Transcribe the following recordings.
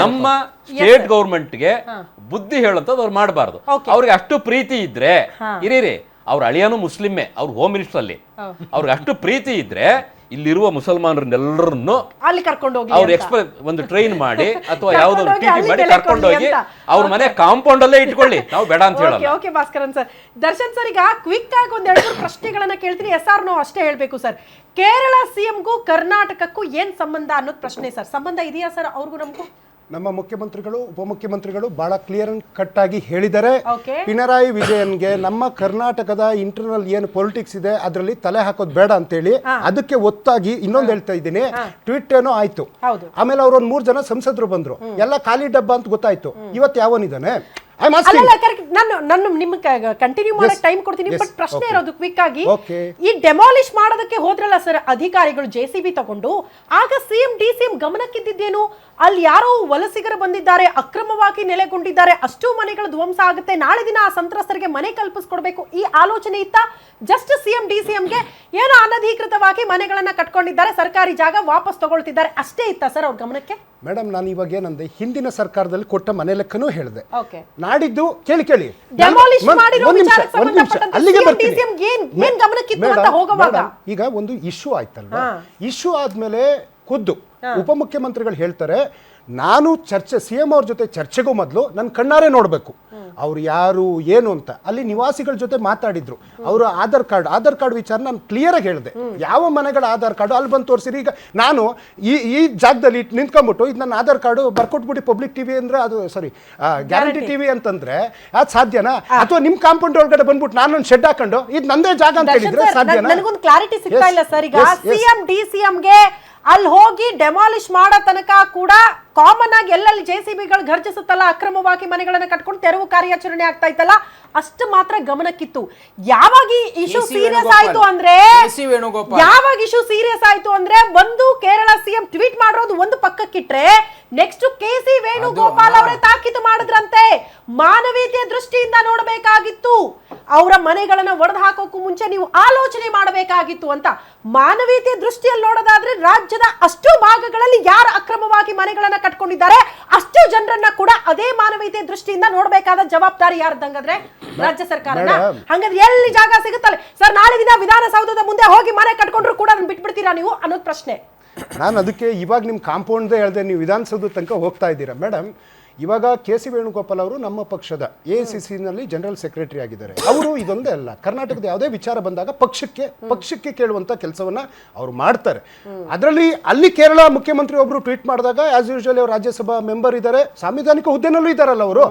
ನಮ್ಮ ಸ್ಟೇಟ್ ಗೌರ್ಮೆಂಟ್ಗೆ ಬುದ್ಧಿ ಹೇಳುವಂತದ್ದು ಅವ್ರು ಮಾಡಬಾರ್ದು. ಅವ್ರಿಗೆ ಅಷ್ಟು ಪ್ರೀತಿ ಇದ್ರೆ ಇರೀರಿ, ಅವ್ರ ಅಳಿಯನು ಮುಸ್ಲಿಮೇ, ಅವ್ರ ಹೋಮ್ ಮಿನಿಸ್ಟರ್ ಅಲ್ಲಿ, ಅವ್ರಿಗೆ ಅಷ್ಟು ಪ್ರೀತಿ ಇದ್ರೆ ಇಲ್ಲಿರುವ ಮುಸಲ್ಮಾನರನ್ನೆಲ್ಲರನ್ನು ಅಲ್ಲಿ ಕರ್ಕೊಂಡು ಹೋಗಿ ಅವ್ರು ಒಂದು ಟ್ರೈನ್ ಮಾಡಿ ಅಥವಾ ಯಾವ್ದೊಂದು ಟಿಟಿ ಮಾಡಿ ಕರ್ಕೊಂಡು ಹೋಗಿ ಅವ್ರ ಮನೆ ಕಾಂಪೌಂಡ್ ಅಲ್ಲೇ ಇಟ್ಕೊಳ್ಳಿ, ನಾವು ಬೇಡ ಅಂತ ಹೇಳಲ್ಲ. Okay Bhaskaran sir. Darshan sir, ಈಗ ಕ್ವಿಕ್ ಆಗಿ ಒಂದೆರಡು ಪ್ರಶ್ನೆಗಳನ್ನ ಕೇಳ್ತೀನಿ, SR ನೋ ಅಷ್ಟೇ ಹೇಳ್ಬೇಕು ಸರ್. ಕೇರಳ ಸಿಎಂಗೂ ಕರ್ನಾಟಕಕ್ಕೂ ಏನ್ ಸಂಬಂಧ ಅನ್ನೋದು ಪ್ರಶ್ನೆ ಸರ್. ಸಂಬಂಧ ಇದೆಯಾ ಸರ್ ಅವ್ರಿಗೂ ನಮಗೂ? ನಮ್ಮ ಮುಖ್ಯಮಂತ್ರಿಗಳು ಉಪಮುಖ್ಯಮಂತ್ರಿಗಳು ಬಹಳ ಕ್ಲಿಯರ್ ಅಂಡ್ ಕಟ್ ಆಗಿ ಹೇಳಿದ್ದಾರೆ. ಪಿಣರಾಯಿ ವಿಜಯನ್ಗೆ ನಮ್ಮ ಕರ್ನಾಟಕದ ಇಂಟರ್ನಲ್ ಏನು ಪೊಲಿಟಿಕ್ಸ್ ಇದೆ ಅದರಲ್ಲಿ ತಲೆ ಹಾಕೋದು ಬೇಡ ಅಂತೇಳಿ ಅದಕ್ಕೆ ಒತ್ತಾಗಿ ಇನ್ನೊಂದು ಹೇಳ್ತಾ ಇದ್ದೀನಿ. ಟ್ವೀಟ್ ಏನೋ ಆಯ್ತು, ಆಮೇಲೆ ಅವ್ರ ಒಂದ್ 3 ಜನ ಸಂಸದರು ಬಂದ್ರು, ಎಲ್ಲ ಖಾಲಿ ಡಬ್ಬ ಅಂತ ಗೊತ್ತಾಯ್ತು. ಇವತ್ತು ಯಾವನಿದ್ದಾನೆ? ನಾನು ನಿಮ್ಗೆ ಕಂಟಿನ್ಯೂ ಮಾಡಕ್ ಟೈಮ್ ಕೊಡ್ತೀನಿ, ಬಟ್ ಪ್ರಶ್ನೆ ಇರೋದು ಕ್ವಿಕ್ ಆಗಿ, ಈ ಡೆಮಾಲಿಷ್ ಮಾಡೋದಕ್ಕೆ ಹೋದ್ರಲ್ಲ ಸರ್ ಅಧಿಕಾರಿಗಳು JCB ತಗೊಂಡು, ಆಗ CM DCM ಗಮನಕ್ಕಿದ್ದೇನು? ಅಲ್ಲಿ ಯಾರೋ ವಲಸಿಗರು ಬಂದಿದ್ದಾರೆ, ಅಕ್ರಮವಾಗಿ ನೆಲೆಗೊಂಡಿದ್ದಾರೆ, ಅಷ್ಟು ಮನೆಗಳು ಧ್ವಂಸ ಆಗುತ್ತೆ, ನಾಳೆ ದಿನ ಆ ಸಂತ್ರಸ್ತರಿಗೆ ಮನೆ ಕಲ್ಪಿಸ್ಕೊಡ್ಬೇಕು, ಈ ಆಲೋಚನೆ ಇತ್ತ? ಜಸ್ಟ್ CM DCMಗೆ ಏನೋ ಅನಧಿಕೃತವಾಗಿ ಮನೆಗಳನ್ನ ಕಟ್ಕೊಂಡಿದ್ದಾರೆ, ಸರ್ಕಾರಿ ಜಾಗ ವಾಪಸ್ ತಗೊಳ್ತಿದ್ದಾರೆ, ಅಷ್ಟೇ ಇತ್ತ ಸರ್ ಅವ್ರ ಗಮನಕ್ಕೆ? ಮೇಡಮ್, ನಾನು ಇವಾಗ ಏನಂದೆ, ಹಿಂದಿನ ಸರ್ಕಾರದಲ್ಲಿ ಕೊಟ್ಟ ಮನೆ ಲೆಕ್ಕನೂ ಹೇಳಿದೆ. ನಾಡಿದ್ದು ಕೇಳಿ ಅಲ್ಲಿಗೆ ಈಗ ಒಂದು ಇಶ್ಯೂ ಆಯ್ತಲ್ವಾ? ಇಶ್ಯೂ ಆದ್ಮೇಲೆ ಖುದ್ದು ಉಪಮುಖ್ಯಮಂತ್ರಿಗಳು ಹೇಳ್ತಾರೆ, ನಾನು CM ಅವ್ರ ಜೊತೆ ಚರ್ಚೆಗೂ ಮೊದಲು ನನ್ನ ಕಣ್ಣಾರೆ ನೋಡಬೇಕು ಅವ್ರು ಯಾರು ಏನು ಅಂತ. ಅಲ್ಲಿ ನಿವಾಸಿಗಳ ಜೊತೆ ಮಾತಾಡಿದ್ರು, ಅವರು ಆಧಾರ್ ಕಾರ್ಡ್ ವಿಚಾರ ನಾನು ಕ್ಲಿಯರ್ ಆಗಿ ಹೇಳಿದೆ, ಯಾವ ಮನೆಗಳ ಆಧಾರ್ ಕಾರ್ಡು ಅಲ್ಲಿ ಬಂದು ತೋರಿಸಿರಿ. ಈಗ ನಾನು ಈ ಜಾಗದಲ್ಲಿ ನಿಂತ್ಕೊಂಡ್ಬಿಟ್ಟು ಇದು ನನ್ನ ಆಧಾರ್ ಕಾರ್ಡು ಬರ್ಕೊಟ್ಬಿಟ್ಟು ಪಬ್ಲಿಕ್ ಟಿವಿ ಅಂದ್ರೆ ಅದು ಗ್ಯಾರಂಟಿ ಟಿವಿ ಅಂತಂದ್ರೆ ಅದು ಸಾಧ್ಯನಾ? ಅಥವಾ ನಿಮ್ ಕಾಂಪೌಂಡ್ ಒಳಗಡೆ ಬಂದ್ಬಿಟ್ಟು ನಾನೊಂದು ಶೆಡ್ ಹಾಕೊಂಡು ಇದು ನಂದೇ ಜಾಗ ಅಂತ ಹೇಳಿದ್ರೆ ಸಾಧ್ಯನಾ? ನನಗೊಂದು ಕ್ಲಾರಿಟಿ ಸಿಗ್ತಾ ಇಲ್ಲ ಸರ್. ಈಗ CM DCMಗೆ ಅಲ್ಲಿ ಹೋಗಿ ಡೆಮಾಲಿಷ್ ಮಾಡೋ ತನಕ ಕೂಡ ಕಾಮನ್ ಆಗಿ ಎಲ್ಲೆಲ್ಲಿ JCBಗಳು ಘರ್ಜಿಸುತ್ತಲ್ಲ, ಅಕ್ರಮವಾಗಿ ಮನೆಗಳನ್ನ ಕಟ್ಕೊಂಡು ತೆರವು ಕಾರ್ಯಾಚರಣೆ ಆಗ್ತಾ ಇತ್ತಲ್ಲ, ಅಷ್ಟು ಮಾತ್ರ ಗಮನಕ್ಕಿತ್ತು. ಯಾವಾಗ ಇಶ್ಯೂ ಸೀರಿಯಸ್ ಆಯ್ತು ಅಂದ್ರೆ ಒಂದು ಕೇರಳ CM ಟ್ವೀಟ್ ಮಾಡಿರೋದು ಒಂದು ಪಕ್ಕಕ್ಕಿಟ್ರೆ, ನೆಕ್ಸ್ಟ್ KC ವೇಣುಗೋಪಾಲ್ ಅವರೇ ತಾಕೀತು ಮಾಡಿದ್ರಂತೆ, ಮಾನವೀಯತೆಯ ದೃಷ್ಟಿಯಿಂದ ನೋಡಬೇಕಾಗಿತ್ತು, ಅವರ ಮನೆಗಳನ್ನ ಒಡೆದು ಹಾಕೋಕ್ಕೂ ಮುಂಚೆ ನೀವು ಆಲೋಚನೆ ಮಾಡಬೇಕಾಗಿತ್ತು ಅಂತ. ಮಾನವೀಯತೆಯ ದೃಷ್ಟಿಯಲ್ಲಿ ನೋಡೋದಾದ್ರೆ ರಾಜ್ಯದ ಅಷ್ಟು ಭಾಗಗಳಲ್ಲಿ ಯಾರು ಅಕ್ರಮವಾಗಿ ಮನೆಗಳನ್ನ ಕಟ್ಕೊಂಡಿದ್ದಾರೆ ಅಷ್ಟು ಜನರನ್ನ ಕೂಡ ಅದೇ ಮಾನವೀಯತೆಯ ದೃಷ್ಟಿಯಿಂದ ನೋಡಬೇಕಾದ ಜವಾಬ್ದಾರಿ ಯಾರ್ದಂಗಾದ್ರೆ ರಾಜ್ಯ ಸರ್ಕಾರನ. ಹಂಗಾದ್ರೆ ಎಲ್ಲಿ ಜಾಗ ಸಿಗುತ್ತಲ್ಲ ಸರ್, ನಾಳೆ ದಿನ ವಿಧಾನಸೌಧದ ಮುಂದೆ ಹೋಗಿ ಮನೆ ಕಟ್ಕೊಂಡ್ರು ಕೂಡ ಅದನ್ನ ಬಿಟ್ಬಿಡ್ತೀರಾ ನೀವು ಅನ್ನೋದು ಪ್ರಶ್ನೆ. ನಾನು ಅದಕ್ಕೆ ಇವಾಗ ನಿಮ್ ಕಾಂಪೌಂಡ್ ಹೇಳ್ದೆ, ನೀವು ವಿಧಾನಸೌಧ ತನಕ ಹೋಗ್ತಾ ಇದ್ದೀರಾ ಮೇಡಮ್. ಇವಾಗ KC ವೇಣುಗೋಪಾಲ್ ಅವರು ನಮ್ಮ ಪಕ್ಷದ AICC ನಲ್ಲಿ ಜನರಲ್ ಸೆಕ್ರೆಟರಿ ಆಗಿದ್ದಾರೆ. ಅವರು ಇದೊಂದೇ ಅಲ್ಲ, ಕರ್ನಾಟಕದ ಯಾವುದೇ ವಿಚಾರ ಬಂದಾಗ ಪಕ್ಷಕ್ಕೆ ಕೇಳುವಂತ ಕೆಲಸವನ್ನ ಅವರು ಮಾಡ್ತಾರೆ. ಅದರಲ್ಲಿ ಅಲ್ಲಿ ಕೇರಳ ಮುಖ್ಯಮಂತ್ರಿ ಒಬ್ರು ಟ್ವೀಟ್ ಮಾಡಿದಾಗ ಆಸ್ ಯೂಶುವಲ್ ಅವರು ರಾಜ್ಯಸಭಾ ಮೆಂಬರ್ ಇದ್ದಾರೆ, ಸಾಂವಿಧಾನಿಕ ಹುದ್ದೆನಲ್ಲೂ ಇದ್ದಾರಲ್ಲ, ಅವರು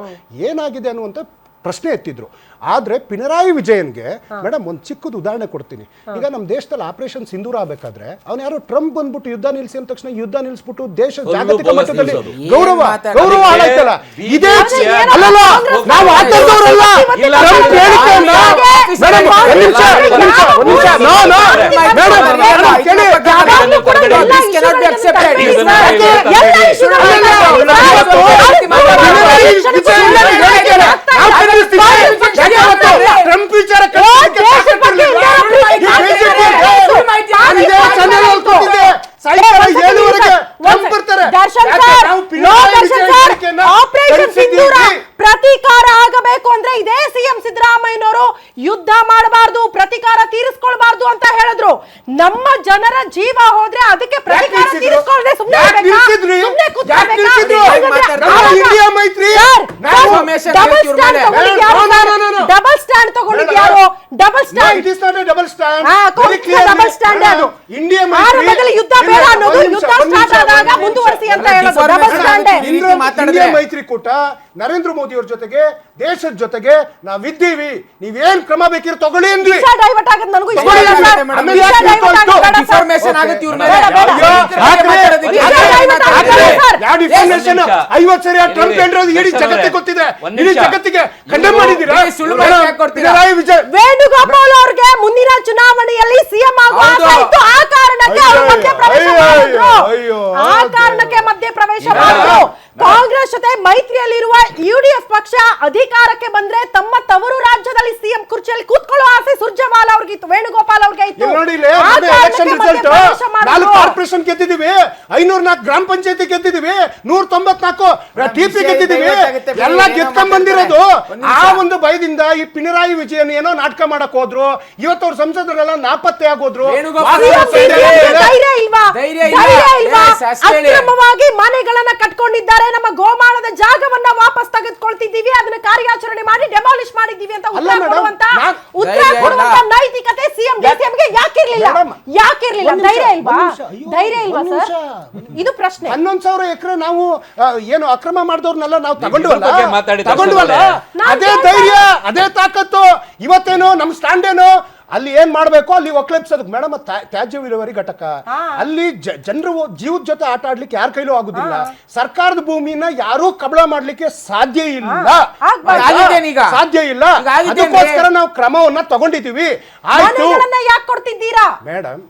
ಏನಾಗಿದೆ ಅನ್ನುವಂಥ ಪ್ರಶ್ನೆ ಎತ್ತಿದ್ರು. ಆದ್ರೆ ಪಿಣರಾಯಿ ವಿಜಯನ್ಗೆ ಮೇಡಮ್ ಒಂದು ಚಿಕ್ಕದು ಉದಾಹರಣೆ ಕೊಡ್ತೀನಿ. ಈಗ ನಮ್ಮ ದೇಶದಲ್ಲಿ ಆಪರೇಷನ್ ಸಿಂಧೂರ ಆಗ್ಬೇಕಾದ್ರೆ ಅವ್ನು ಯಾರೋ ಟ್ರಂಪ್ ಬಂದ್ಬಿಟ್ಟು ಯುದ್ಧ ನಿಲ್ಲಿಸಿ ಅಂದ ತಕ್ಷಣ ಯುದ್ಧ ನಿಲ್ಲಿಸ್ಬಿಟ್ಟು ದೇಶ ಜಾಗತಿಕ ಮಟ್ಟದಲ್ಲಿ ಗೌರವ ಹಾಳಾಯ್ತಲ್ಲ. ಇದೇ ಅಲ್ಲಲ್ಲ, ನಾವು ಆತಂಕವರಲ್ಲ. ಟ್ರಂಪ್ ಹೇಳಿಕೆಯನ್ನ ಟ್ರಂಪ್ ವಿಚಾರ ಪ್ರತೀಕಾರ ಆಗಬೇಕು ಅಂದ್ರೆ ಇದೇ CM ಸಿದ್ದರಾಮಯ್ಯನವರು ಯುದ್ಧ ಮಾಡಬಾರ್ದು, ಪ್ರತೀಕಾರ ತೀರಿಸ್ಕೊಳ್ಬಾರ್ದು ಅಂತ ಹೇಳಿದ್ರು. ನಮ್ಮ ಜನರ ಜೀವ ಹೋದ್ರೆ ಅದಕ್ಕೆ ಪ್ರತೀಕಾರ ತೀರಿಸ್ಕೊಳ್ಳದೆ ಡಬಲ್ ಸ್ಟ್ಯಾಂಡ್ ತಗೊಂಡಿದ್ದು ಯಾರು? ಡಬಲ್ ಸ್ಟ್ಯಾಂಡ್ ಯುದ್ಧ ಬೇಡ ಅನ್ನೋದು, ಯುದ್ಧ ಸ್ಟಾರ್ಟ್ ಆದಾಗ ಮುಂದುವರಿಸಿ ಅಂತ ಹೇಳೋದು ಡಬಲ್ ಸ್ಟ್ಯಾಂಡ್. ಇಂಡಿಯಾ ಮೈತ್ರಿಕೂಟ ನರೇಂದ್ರ ಮೋದಿ ಅವ್ರ ಜೊತೆಗೆ ದೇಶದ ಜೊತೆಗೆ ನಾವಿದ್ದೀವಿ, ನೀವೇನ್ ಕ್ರಮ ಬೇಕಿರೋ ತಗೊಳ್ಳಿ ಅಂದ್ವಿ. ಡೈವರ್ಟ್ ಆಗೋದು ನನಗೂ ಇಷ್ಟ ಇಲ್ಲ ಸರ್. 50 ಸರಿ ಟ್ರಂಪ್ ಹೇಳಿರೋದು ಇಡೀ ಜಗತ್ತಿಗೆ ಗೊತ್ತಿದೆ, ಇಡೀ ಜಗತ್ತಿಗೆ ಖಂಡನೆ ಮಾಡಿದ್ದೀರಾ? ವೇಣುಗೋಪಾಲ್ ಅವ್ರಿಗೆ ಮುಂದಿನ ಚುನಾವಣೆಯಲ್ಲಿ CM ಆಗುವ ಆಸೆ ಇತ್ತು, ಆ ಕಾರಣಕ್ಕೆ ಅವರು ಮಧ್ಯಪ್ರವೇಶ ಮಾಡಿದ್ರು. ಕಾಂಗ್ರೆಸ್ ಜೊತೆ ಮೈತ್ರಿಯಲ್ಲಿರುವ ಯುಡಿಎಫ್ ಪಕ್ಷ ಅಧಿಕಾರಕ್ಕೆ ಬಂದ್ರೆ ತಮ್ಮ ತವರು ರಾಜ್ಯದಲ್ಲಿ ಸಿಎಂ ಕುರ್ಚಿಯಲ್ಲಿ ಕೂತ್ಕೊಳ್ಳೋ ಆಸೆ ಸುರ್ಜೇವಾಲಾ ಅವ್ರಿಗೆ ಇತ್ತು, ವೇಣುಗೋಪಾಲ್ ಅವ್ರಿಗೆ ಇತ್ತು. ಇಲ್ಲಿ ನೋಡಿ, ಇಲ್ಲಿ ಆ ಎಲೆಕ್ಷನ್ ಕಾರಣಕ್ಕೆ ರಿಸಲ್ಟ್ ಮಧ್ಯಪ್ರವೇಶ ಮಾಡಿದ್ರು. 4 ಕಾರ್ಪೊರೇಷನ್ ಗೆದ್ದಿದ್ದೀವಿ, 504 ಗ್ರಾಮ ಪಂಚಾಯತಿ ಗೆದ್ದಿದ್ದೀವಿ, 194 ಟಿಪಿ ಗೆದ್ದಿದ್ದೀವಿ, ಎಲ್ಲ ಗೆದ್ಕೊಂಡ್ ಬಂದಿರೋದು. ಆ ಒಂದು ಭಯದಿಂದ ಈ ಪಿಣರಾಯಿ ವಿಜಯನ್ ಏನೋ ನಾಟಕ ಮಾಡಕ್ ಹೋದ್ರು, ಇವತ್ತು ಅವ್ರ ಸಂಸದರೆಲ್ಲ ನಾಪತ್ತೆ ಆಗೋದ್ರು. ಧೈರ್ಯ ಇಲ್ವಾ? ಧೈರ್ಯ ಇಲ್ಲ. ಧೈರ್ಯ ಇಲ್ವಾ? Yes, ಅಷ್ಟೇ ಹೇಳಿ. ಅಕ್ರಮವಾಗಿ ಮನೆಗಳನ್ನ ಕಟ್ಕೊಂಡಿದ್ದಾರೆ, ನಮ್ಮ ಗೋಮಾಳದ ಜಾಗವನ್ನ ವಾಪಸ್ ತೆಗೆದುಕೊಳ್ತಿದ್ದೀವಿ, ಅದನ್ನ ಕಾರ್ಯಾಚರಣೆ ಮಾಡಿ ಡೆಮಾಲಿಷ್ ಮಾಡಿದ್ದೀವಿ ಅಂತ ಉತ್ತರ madam, ಕೊಡುವಂತ ಧೈರ್ಯ ಇಲ್ಲ. ನೈತಿಕತೆ ಸಿಎಂ ಡಿಸಿಎಂಗೆ ಯಾಕಿರ್ಲಿಲ್ಲ? Madam, ಯಾಕಿರ್ಲಿಲ್ಲ? ಒಂದ್ ನಿಮಿಷ, ಧೈರ್ಯ ಇಲ್ವಾ? ಒಂದ್ ನಿಮಿಷ. ಅಯ್ಯೋ, ಧೈರ್ಯ ಇಲ್ವಾ ಒಂದ್ ಸರ್? ನಿಮಿಷ. ಇದು ಪ್ರಶ್ನೆ. 11,000 ಎಕರೆ ನಾವು ಏನು ಅಕ್ರಮ ಮಾಡಿದವ್ರನ್ನೆಲ್ಲ ನಾವು ತಗೊಂಡ್ವಲ್ಲ, ಬಗ್ಗೆ ಮಾತಾಡಿ ತಗೊಂಡ್ವಲ್ಲ, ನಾನು ಅದೇ ಧೈರ್ಯ, ಅದೇ ತಾಕತ್ತು. ಇವತ್ತೇನು ನಮ್ ಸ್ಟ್ಯಾಂಡ್ ಏನು, ಅಲ್ಲಿ ಏನ್ ಮಾಡ್ಬೇಕು ಅಲ್ಲಿ ಒಕ್ಲೆಪ್ಸೋದಕ್ಕೆ ಮೇಡಮ್, ತ್ಯಾಜ್ಯ ವಿಲೇವಾರಿ ಘಟಕ, ಅಲ್ಲಿ ಜನರು ಜೀವದ ಜೊತೆ ಆಟ ಆಡ್ಲಿಕ್ಕೆ ಯಾರ ಕೈಲೂ ಆಗುದಿಲ್ಲ. ಸರ್ಕಾರದ ಭೂಮಿನ ಯಾರೂ ಕಬಳ ಮಾಡ್ಲಿಕ್ಕೆ ಸಾಧ್ಯ ಇಲ್ಲ, ಸಾಧ್ಯ ಇಲ್ಲ. ಅದಕ್ಕೋಸ್ಕರ ನಾವು ಕ್ರಮವನ್ನ ತಗೊಂಡಿದ್ದೀವಿ. ಆಯ್ತು ಯಾಕೆ ಕೊಡ್ತಿದ್ದೀರಾ ಮೇಡಮ್,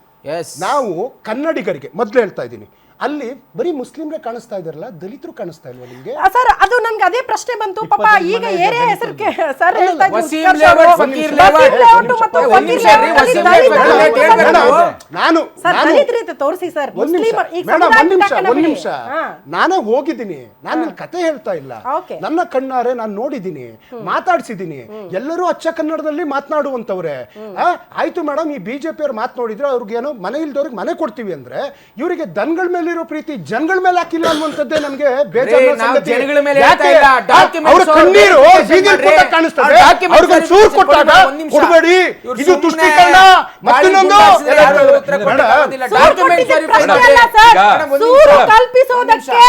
ನಾವು ಕನ್ನಡಿಗರಿಗೆ ಮೊದ್ಲು ಹೇಳ್ತಾ ಇದ್ದೀನಿ, ಅಲ್ಲಿ ಬರೀ ಮುಸ್ಲಿಮ್ರೆ ಕಾಣಿಸ್ತಾ ಇದಾರಲ್ಲ, ದಲಿತರು ಕಾಣಿಸ್ತಾ ಇಲ್ವಾ ನಿಮ್ಗೆ? ಸರ್, ಅದು ನನ್ಗೆ ಅದೇ ಪ್ರಶ್ನೆ ಬಂತು. ಪಾಪ ಈಗ ಏರಿಯಾ ಹೆಸರು ಸರ್ ಹೇಳ್ತಾ ಇದ್ರು, ವಸೀಂ ಉತ್ಕರ್ಷ್ ಲೇಔಟ್, ಅವರು. ಫಕೀರ್ ವಸೀಂ ಲೇಔಟ್, ಲೇಔಟ್ ಮತ್ತು ಒಂದ್ ಫಕೀರ್ ನಿಮಿಷ ಲೇಔಟ್ ರೀ, ಅಲ್ಲಿ ವಸೀಂ ದಲಿತ ಲೇಔಟ್ ಬಂದು ನಾನು ದಲಿತರಿಗೆ ತೋರಿಸಿ ಸರ್. ಒಂದ್ ನಿಮಿಷ ಮುಸ್ಲಿಮರ್ ಈಗ ಮೇಡಮ್, ಒಂದ್ ನಿಮಿಷ, ಸಮುದಾಯಕ್ಕೆ ಒಂದ್ ಬಿಡಿ. ನಿಮಿಷ. ನಾನೇ ಹೋಗಿದ್ದೀನಿ, ನಾನು ಇಲ್ಲಿ ಕತೆ ಹೇಳ್ತಾ ಇಲ್ಲ, Okay. ನನ್ನ ಕಣ್ಣಾರೆ ನಾನು ನೋಡಿದ್ದೀನಿ, ಮಾತಾಡ್ಸಿದ್ದೀನಿ. ಎಲ್ಲರೂ ಅಚ್ಚ ಕನ್ನಡದಲ್ಲಿ ಮಾತನಾಡುವಂತವ್ರೆ. ಆಯ್ತು ಮೇಡಮ್, ಈ ಬಿಜೆಪಿ ಅವ್ರು ಮಾತನಾಡಿದ್ರೆ ಅವ್ರಿಗೇನೋ ಮನೆ ಇಲ್ದವ್ರಿಗೆ ಮನೆ ಕೊಡ್ತೀವಿ ಅಂದ್ರೆ, ಇವರಿಗೆ ದನಗಳ ಮೇಲಿರೋ ಪ್ರೀತಿ ಜನಗಳ ಮೇಲೆ ಹಾಕಿಲ್ಲ ಅನ್ನುವಂಥದ್ದೇ ನಮ್ಗೆ ಬೇಜಾರು ಸಂಗತಿ. ಜನಗಳ ಮೇಲೆ ಯಾಕೆ? ಹೇಳ್ತಾ ಇಲ್ಲ, documents ಅವ್ರ ಕಣ್ಣೀರು ಅವ್ರು ಬೀದಿಲ್ ಮಾಡ್ರಿ. ಕೊಟ್ಟಾಗ ಕಾಣಿಸ್ತದೆ, ಅವ್ರು documents ಅವ್ರಿಗೆ ಚೂರು verification ಕೊಟ್ಟಾಗ ಒಂದ್ ನಿಮಿಷ. ಕೊಡ್ಬೇಡಿ, ಇವ್ರು ಇದು ಸುಮ್ನೆ ತುಷ್ಟೀಕರಣ. ಮತ್ತಿನ್ನೊಂದು ಗಾಳಿ ಗುಂಡಾರಿಸಿದ್ರೆ ಯಾರು ಉತ್ತರ ಮೇಡಮ್, ಕೊಡೋದಿಲ್ಲ. ಸೂರು Documents ಕೊಟ್ಟಿದ್ದ verify ಪ್ರಶ್ನೆ ಮಾಡಿ. ಅಲ್ಲ ಸರ್. ಈಗ ಸೂರು ಒಂದ್ ಕಲ್ಪಿಸೋದಕ್ಕೆ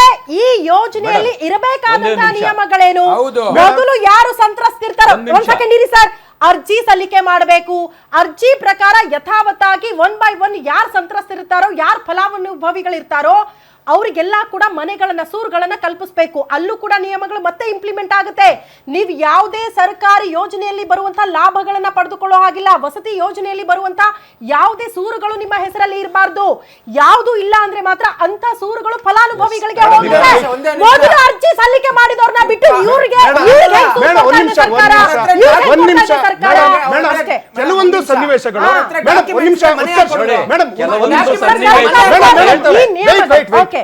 ಈ ಯೋಜನೆಯಲ್ಲಿ ಇರಬೇಕಾದಂತಹ ಒಂದೇ ನಿಮಿಷ. ನಿಯಮಗಳೇನು? ಹೌದು. ಮೊದಲು ಯಾರು ಸಂತ್ರಸ್ತಿರ್ತಾರೋ, ಒಂದ್ ನಿಮಿಷ. ಒಂದ್ ಸೆಕೆಂಡ್ ಇರಿ ಸರ್, ಅರ್ಜಿ ಸಲ್ಲಿಕೆ ಮಾಡಬೇಕು. ಅರ್ಜಿ ಪ್ರಕಾರ ಯಥಾವತ್ತಾಗಿ 1 by 1 ಯಾರು ಸಂತ್ರಸ್ತಿರ್ತಾರೋ, ಯಾರು ಫಲಾನುಭವಿಗಳಿರ್ತಾರೋ ಅವರಿಗೆಲ್ಲ ಕೂಡ ಮನೆಗಳನ್ನ, ಸೂರುಗಳನ್ನ ಕಲ್ಪಿಸಬೇಕು. ಅಲ್ಲೂ ಕೂಡ ನಿಯಮಗಳು ಮತ್ತೆ ಇಂಪ್ಲಿಮೆಂಟ್ ಆಗುತ್ತೆ. ನೀವು ಯಾವುದೇ ಸರ್ಕಾರಿ ಯೋಜನೆಯಲ್ಲಿ ಬರುವಂತಹ ಲಾಭಗಳನ್ನ ಪಡೆದುಕೊಳ್ಳೋ ಹಾಗಿಲ್ಲ. ವಸತಿ ಯೋಜನೆಯಲ್ಲಿ ಬರುವಂತಹ ಯಾವುದೇ ಸೂರುಗಳು ನಿಮ್ಮ ಹೆಸರಲ್ಲಿ ಇರಬಾರ್ದು. ಯಾವುದು ಇಲ್ಲ ಅಂದ್ರೆ ಮಾತ್ರ ಅಂತ ಸೂರುಗಳು ಫಲಾನುಭವಿಗಳಿಗೆ ಹೋಗುತ್ತೆ. ಮೊದಲು ಅರ್ಜಿ ಸಲ್ಲಿಕೆ ಮಾಡಿದವ್ರನ್ನ ಬಿಟ್ಟು ಇವ್ರಿಗೆ ಕೆಲವೊಂದು ಸನ್ನಿವೇಶಗಳು ಕೆಲವೊಂದು ಸನ್ನಿವೇಶಗಳು ಓಕೆ